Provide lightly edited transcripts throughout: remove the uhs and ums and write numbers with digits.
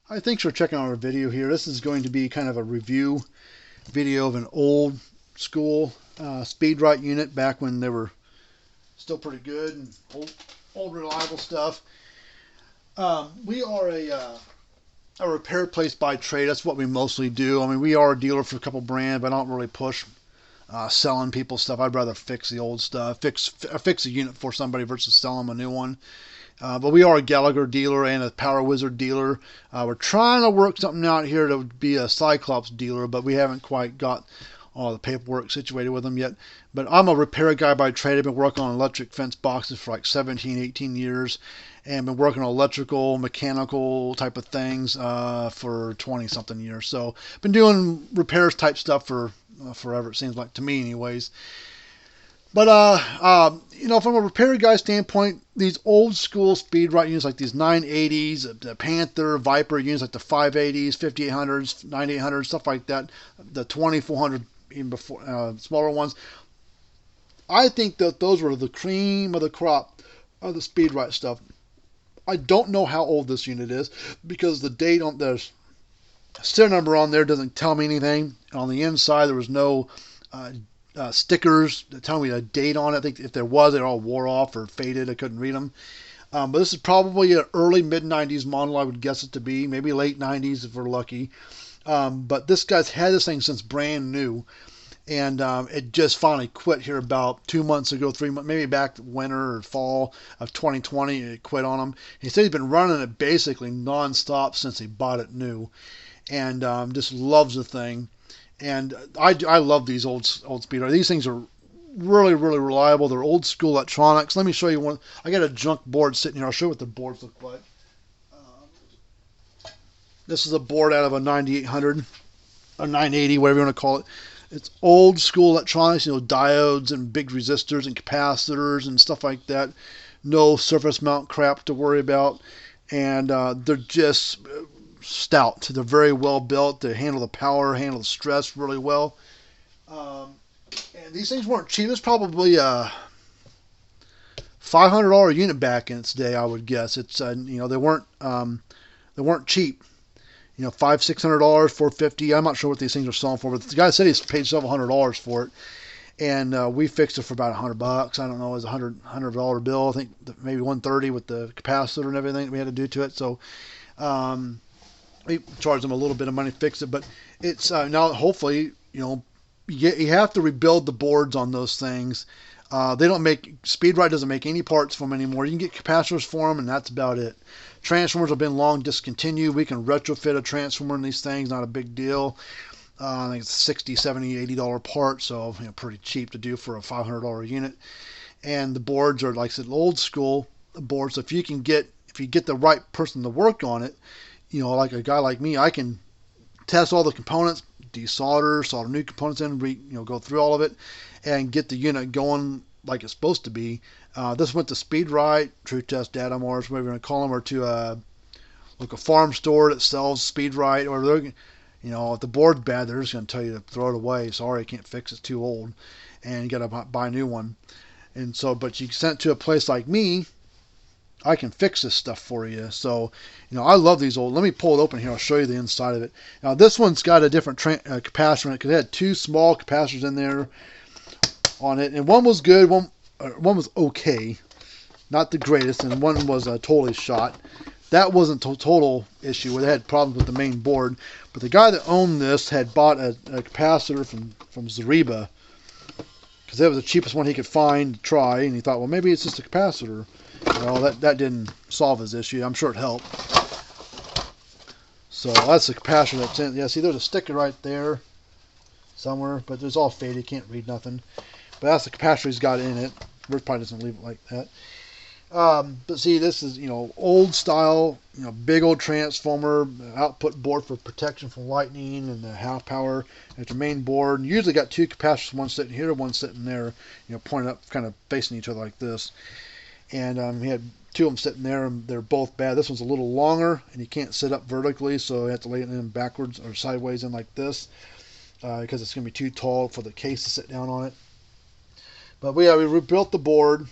Hi, thanks for checking out our video here. This is going to be kind of a review video of an old school Speedrite unit back when they were still pretty good and old reliable stuff. We are a repair place by trade. That's what we mostly do. I mean, we are a dealer for a couple brands, but I don't really push selling people stuff. I'd rather fix the old stuff, fix a unit for somebody versus sell them a new one. But we are a Gallagher dealer and a Power Wizard dealer. We're trying to work something out here to be a Cyclops dealer, but we haven't quite got all the paperwork situated with them yet. But I'm a repair guy by trade. I've been working on electric fence boxes for like 17, 18 years, and been working on electrical, mechanical type of things for 20-something years. So been doing repairs type stuff for forever, it seems like, to me anyways. But, from a repair guy standpoint, these old school Speedrite units like these 980s, the Panther, Viper units like the 580s, 5800s, 9800s, stuff like that, the 2400, even before, smaller ones, I think that those were the cream of the crop of the Speedrite stuff. I don't know how old this unit is because the date on the serial number on there doesn't tell me anything. On the inside, there was no stickers that tell me a date on it. I think if there was, they all wore off or faded. I couldn't read them. But this is probably an early mid-90s model, I would guess it to be. Maybe late 90s if we're lucky. But this guy's had this thing since brand new. And it just finally quit here about 2 months ago, 3 months, maybe back winter or fall of 2020. It quit on him. He said he's been running it basically nonstop since he bought it new. And just loves the thing. And I love these old Speedrite. These things are really, really reliable. They're old school electronics. Let me show you one. I got a junk board sitting here. I'll show you what the boards look like. This is a board out of a 9800, a 980, whatever you want to call it. It's old school electronics, diodes and big resistors and capacitors and stuff like that. No surface mount crap to worry about. And they're just stout. They're very well built. They handle the power, handle the stress really well. And these things weren't cheap. It's probably a $500 unit back in its day, I would guess. It's they weren't cheap. $500-600, $450. I'm not sure what these things are selling for, but the guy said he's paid several $100s for it. And we fixed it for about $100. I don't know, it was a $100 bill. I think maybe $130 with the capacitor and everything that we had to do to it. So we charged them a little bit of money to fix it, but it's now hopefully you have to rebuild the boards on those things. They don't make Speedrite doesn't make any parts for them anymore. You can get capacitors for them, and that's about it. Transformers have been long discontinued. We can retrofit a transformer in these things, not a big deal. I think it's $60, $70, $80 part, so pretty cheap to do for a $500 unit. And the boards are, like I said, old school boards. So if you get the right person to work on it, like a guy like me, I can test all the components, desolder, solder new components in, go through all of it, and get the unit going like it's supposed to be. This went to Speedrite, True Test Data Mars, whatever you want to call them, or to a farm store that sells Speedrite, or if the board's bad, they're just going to tell you to throw it away. Sorry, I can't fix it. It's too old, and you got to buy a new one. And so, but you send it to a place like me, I can fix this stuff for you. So, I love these old. Let me pull it open here. I'll show you the inside of it. Now, this one's got a different capacitor in it because it had two small capacitors in there on it, and one was good, one was okay, not the greatest, and one was totally shot. That wasn't a total issue where they had problems with the main board, but the guy that owned this had bought a capacitor from Zariba because that was the cheapest one he could find to try, and he thought, well, maybe it's just a capacitor. Well, that didn't solve his issue. I'm sure it helped. So that's the capacitor that's in. Yeah, see, there's a sticker right there somewhere, but it's all faded. Can't read nothing. But that's the capacitor he's got in it. Rick probably doesn't leave it like that. But see, this is old style, big old transformer, output board for protection from lightning, and the half power at the main board. And usually got two capacitors, one sitting here, one sitting there, pointed up, kind of facing each other like this. And he had two of them sitting there, and they're both bad. This one's a little longer, and you can't sit up vertically, so you have to lay it in backwards or sideways in like this because it's going to be too tall for the case to sit down on it. But we rebuilt the board,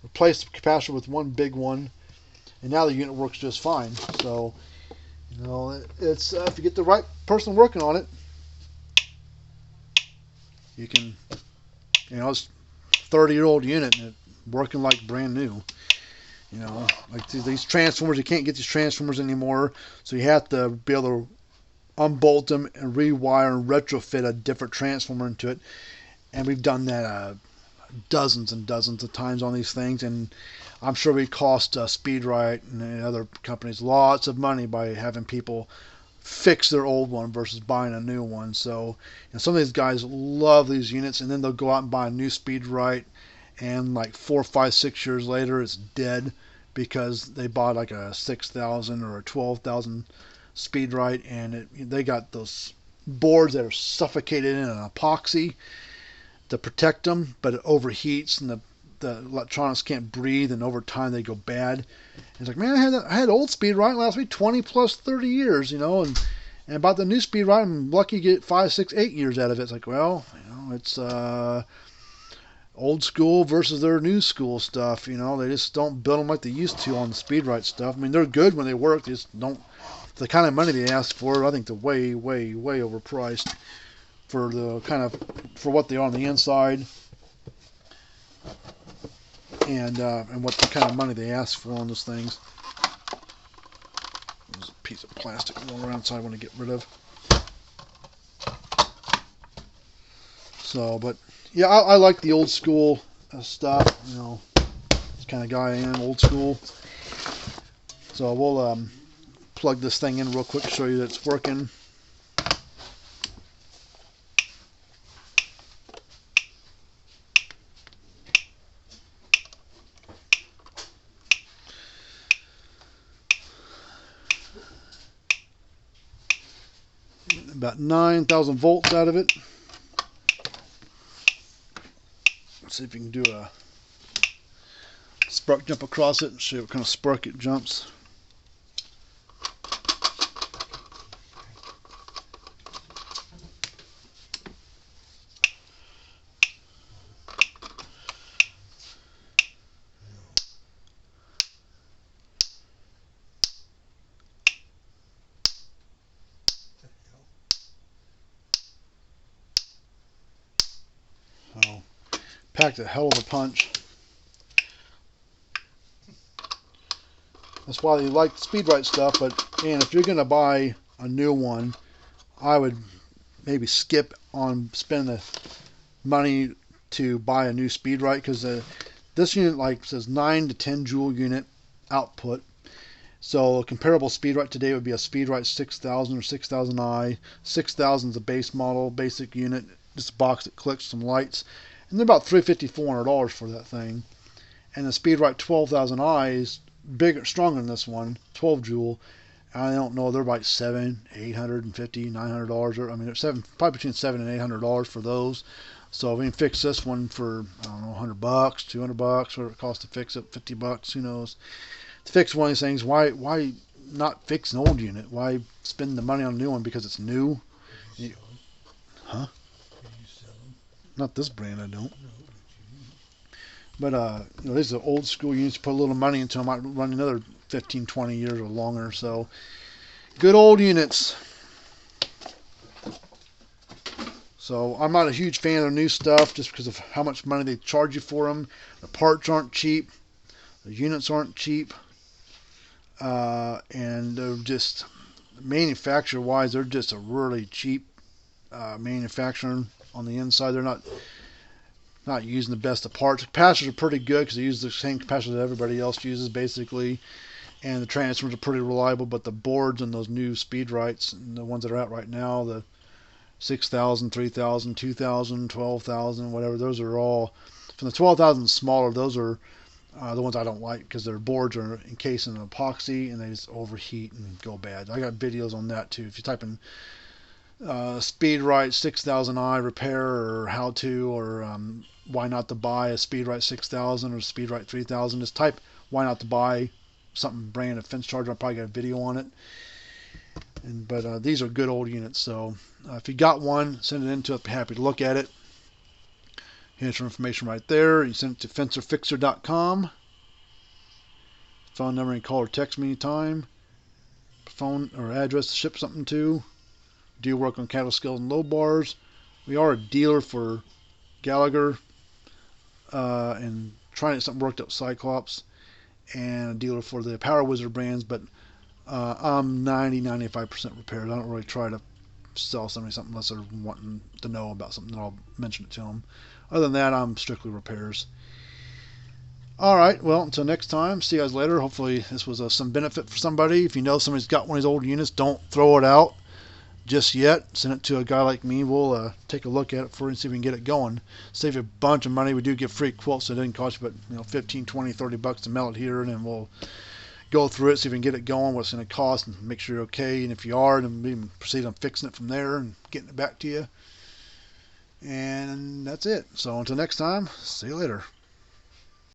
replaced the capacitor with one big one, and now the unit works just fine. So You know, it's if you get the right person working on it, you can, you know, it's 30-year-old unit and it's working like brand new. You know, like these transformers, you can't get these transformers anymore, so you have to be able to unbolt them and rewire and retrofit a different transformer into it. And we've done that dozens and dozens of times on these things, and I'm sure we cost Speedrite and other companies lots of money by having people fix their old one versus buying a new one. So, and some of these guys love these units, and then they'll go out and buy a new Speedrite, and like 4, 5, 6 years later, it's dead because they bought like a 6,000 or a 12,000 Speedrite, and they got those boards that are suffocated in an epoxy to protect them, but it overheats and the electronics can't breathe, and over time they go bad. And it's like, man, I had old Speedrite last me 20 plus 30 years, you know, and about the new Speedrite, I'm lucky to get 5, 6, 8 years out of it. It's like, well, you know, it's old school versus their new school stuff. You know, they just don't build them like they used to on the Speedrite stuff. I mean, they're good when they work. They just don't. The kind of money they ask for, I think they're way, way, way overpriced for the kind of for what they are on the inside, and what the kind of money they ask for on those things. There's a piece of plastic going around, so I want to get rid of. So, but yeah, I like the old school stuff. You know, this kind of guy I am, old school. So we'll plug this thing in real quick to show you that it's working. About 9,000 volts out of it. Let's see if you can do a spark jump across it and see what kind of spark it jumps. So, packed a hell of a punch. That's why they like Speedrite stuff, but and if you're going to buy a new one, I would maybe skip on spending the money to buy a new Speedrite, because this unit like says 9 to 10 joule unit output. So a comparable Speedrite today would be a Speedrite 6000 or 6000i. 6000 is a base model, basic unit, just a box that clicks, some lights, and they're about $350, $400 for that thing. And the Speedrite 12000i is bigger, stronger than this one, 12 joule. I don't know, they're like $700, $850, $900. I mean, they're probably between $700 and $800 for those. So we can fix this one for, I don't know, $100, $200, whatever it costs to fix it, $50, who knows. To fix one of these things, why not fix an old unit? Why spend the money on a new one because it's new? Huh? Not this brand, I don't. But you know, these are old school units. Put a little money into them, might run another 15, 20 years or longer. So good old units. So I'm not a huge fan of new stuff just because of how much money they charge you for them. The parts aren't cheap. The units aren't cheap. And they're just, manufacturer wise, they're just a really cheap manufacturing on the inside. They're not using the best of parts. The capacitors are pretty good because they use the same capacitor that everybody else uses basically, and the transformers are pretty reliable. But the boards and those new Speedrites, and the ones that are out right now, the 6,000, 3,000, 2,000, 12,000, whatever, those are all from the 12,000 smaller. Those are the ones I don't like because their boards are encased in epoxy and they just overheat and go bad. I got videos on that too. If you type in Speedrite 6000i repair or how to, or why not to buy a Speedrite 6000 or Speedrite 3000, just type why not to buy something brand a fence charger. I probably got a video on it. But these are good old units. So if you got one, send it in to us. Be happy to look at it. Here's your information right there. You send it to fencerfixer.com. Phone number, and call or text me anytime. phone or address to ship something to. Do work on cattle scales and low bars. We are a dealer for Gallagher and trying to get something worked out Cyclops, and a dealer for the Power Wizard brands, but I'm 90-95% repairs. I don't really try to sell somebody something unless they're wanting to know about something, and I'll mention it to them. Other than that, I'm strictly repairs. Alright, well, until next time, see you guys later. Hopefully this was some benefit for somebody. If you know somebody's got one of these old units, don't throw it out just yet. Send it to a guy like me. We'll take a look at it for you and see if we can get it going. Save you a bunch of money. We do give free quotes, so it doesn't cost you but 15, 20, 30 bucks to mail it here, and then we'll go through it, see if we can get it going, what it's going to cost, and make sure you're okay. And if you are, then we can proceed on fixing it from there and getting it back to you. And that's it. So until next time, see you later.